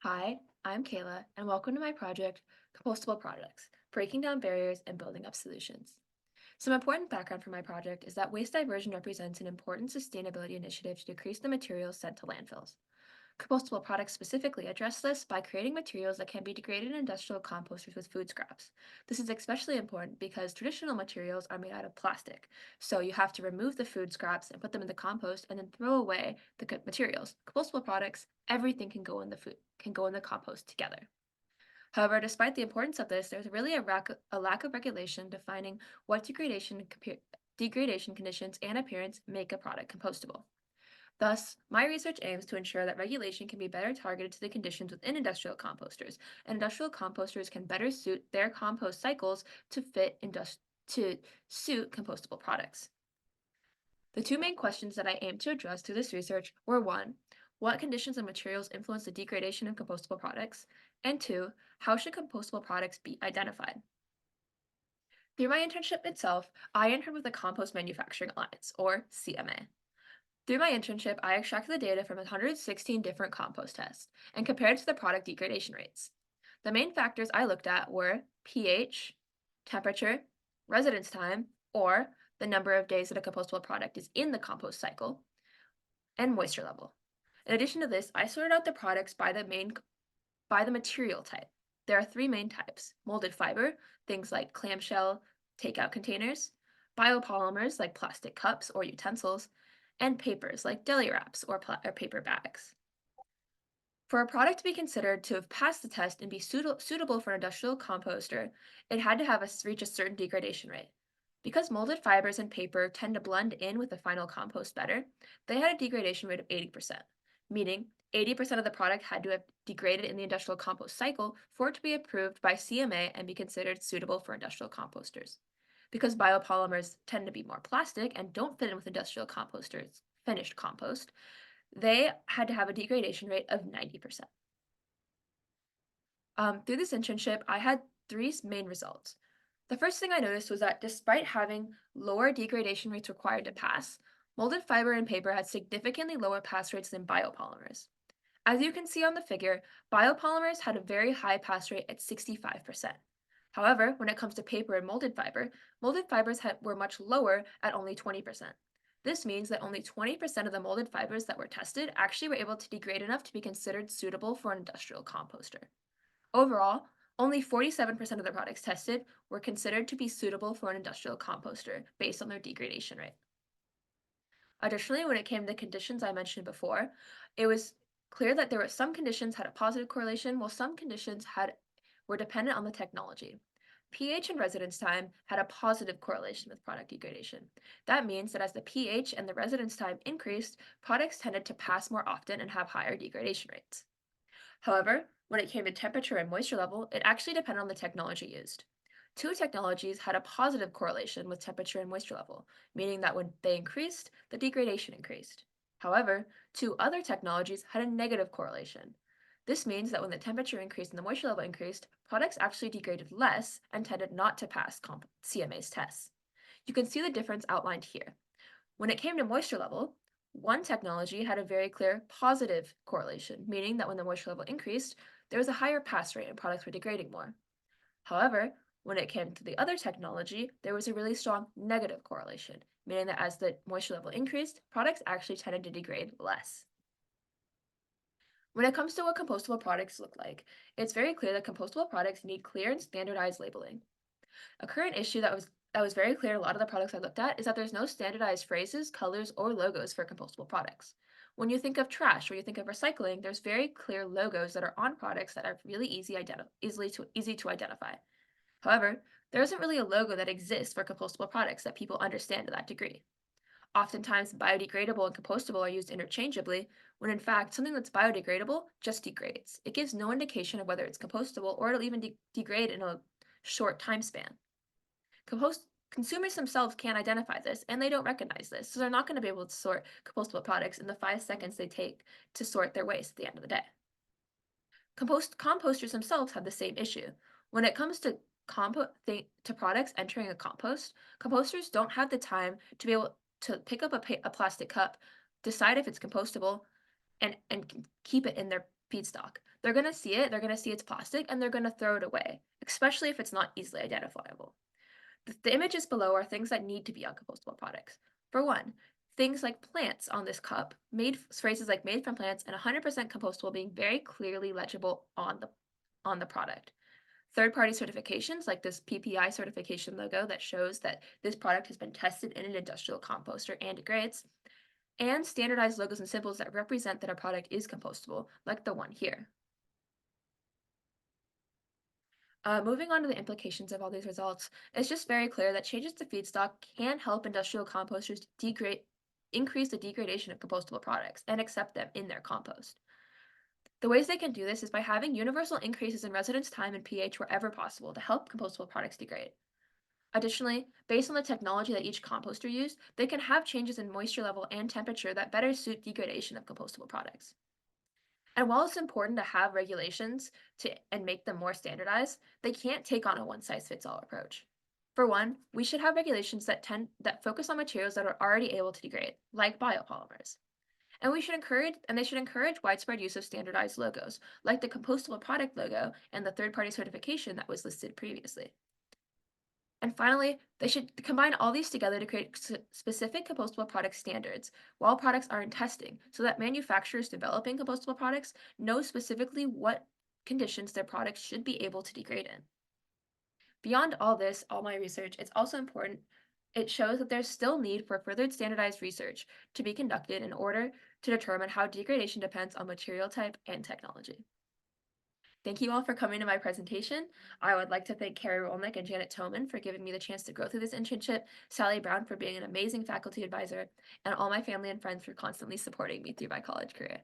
Hi, I'm Kayla, and welcome to my project, Compostable Products, Breaking Down Barriers and Building Up Solutions. Some important background for my project is that waste diversion represents an important sustainability initiative to decrease the materials sent to landfills. Compostable products specifically address this by creating materials that can be degraded in industrial composters with food scraps. This is especially important because traditional materials are made out of plastic, so you have to remove the food scraps and put them in the compost and then throw away the good materials. Compostable products, everything can go in the compost together. However, despite the importance of this, there's really a lack of regulation defining what degradation conditions and appearance make a product compostable. Thus, my research aims to ensure that regulation can be better targeted to the conditions within industrial composters, and industrial composters can better suit their compost cycles to suit compostable products. The two main questions that I aimed to address through this research were one, what conditions and materials influence the degradation of compostable products, and two, how should compostable products be identified? Through my internship itself, I interned with the Compost Manufacturing Alliance, or CMA. Through my internship, I extracted the data from 116 different compost tests and compared it to the product degradation rates. The main factors I looked at were pH, temperature, residence time, or the number of days that a compostable product is in the compost cycle, and moisture level. In addition to this, I sorted out the products by the material type. There are three main types: molded fiber, things like clamshell, takeout containers; biopolymers like plastic cups or utensils; and papers like deli wraps or paper bags. For a product to be considered to have passed the test and be suitable for an industrial composter, it had to reach a certain degradation rate. Because molded fibers and paper tend to blend in with the final compost better, they had a degradation rate of 80%, meaning 80% of the product had to have degraded in the industrial compost cycle for it to be approved by CMA and be considered suitable for industrial composters. Because biopolymers tend to be more plastic and don't fit in with industrial composters' finished compost, they had to have a degradation rate of 90%. Through this internship, I had three main results. The first thing I noticed was that despite having lower degradation rates required to pass, molded fiber and paper had significantly lower pass rates than biopolymers. As you can see on the figure, biopolymers had a very high pass rate at 65%. However, when it comes to paper and molded fibers were much lower at only 20%. This means that only 20% of the molded fibers that were tested actually were able to degrade enough to be considered suitable for an industrial composter. Overall, only 47% of the products tested were considered to be suitable for an industrial composter based on their degradation rate. Additionally, when it came to conditions I mentioned before, it was clear that there were some conditions had a positive correlation, while some conditions were dependent on the technology. pH and residence time had a positive correlation with product degradation. That means that as the pH and the residence time increased, products tended to pass more often and have higher degradation rates. However, when it came to temperature and moisture level, it actually depended on the technology used. Two technologies had a positive correlation with temperature and moisture level, meaning that when they increased, the degradation increased. However, two other technologies had a negative correlation. This means that when the temperature increased and the moisture level increased, products actually degraded less and tended not to pass CMA's tests. You can see the difference outlined here. When it came to moisture level, one technology had a very clear positive correlation, meaning that when the moisture level increased, there was a higher pass rate and products were degrading more. However, when it came to the other technology, there was a really strong negative correlation, meaning that as the moisture level increased, products actually tended to degrade less. When it comes to what compostable products look like, it's very clear that compostable products need clear and standardized labeling. A current issue that was very clear in a lot of the products I looked at is that there's no standardized phrases, colors, or logos for compostable products. When you think of trash or you think of recycling, there's very clear logos that are on products that are really easy to identify. However, there isn't really a logo that exists for compostable products that people understand to that degree. Oftentimes, biodegradable and compostable are used interchangeably, when in fact, something that's biodegradable just degrades. It gives no indication of whether it's compostable or it'll even degrade in a short time span. Consumers themselves can't identify this and they don't recognize this, so they're not going to be able to sort compostable products in the 5 seconds they take to sort their waste at the end of the day. Composters themselves have the same issue. When it comes to products entering a compost, composters don't have the time to be able to pick up a plastic cup, decide if it's compostable, and keep it in their feedstock. They're going to see it, they're going to see it's plastic, and they're going to throw it away, especially if it's not easily identifiable. The images below are things that need to be on compostable products. For one, things like plants on this cup, phrases like made from plants and 100% compostable being very clearly legible on the product. Third-party certifications like this PPI certification logo that shows that this product has been tested in an industrial composter and degrades, and standardized logos and symbols that represent that a product is compostable, like the one here. Moving on to the implications of all these results, it's just very clear that changes to feedstock can help industrial composters increase the degradation of compostable products and accept them in their compost. The ways they can do this is by having universal increases in residence time and pH wherever possible to help compostable products degrade. Additionally, based on the technology that each composter used, they can have changes in moisture level and temperature that better suit degradation of compostable products. And while it's important to have regulations and make them more standardized, they can't take on a one-size-fits-all approach. For one, we should have regulations that focus on materials that are already able to degrade, like biopolymers. And they should encourage widespread use of standardized logos, like the compostable product logo and the third-party certification that was listed previously. And finally, they should combine all these together to create specific compostable product standards while products are in testing so that manufacturers developing compostable products know specifically what conditions their products should be able to degrade in. Beyond all this, all my research, it's also important. It shows that there's still need for further standardized research to be conducted in order to determine how degradation depends on material type and technology. Thank you all for coming to my presentation. I would like to thank Carrie Rolnick and Janet Toman for giving me the chance to go through this internship, Sally Brown for being an amazing faculty advisor, and all my family and friends for constantly supporting me through my college career.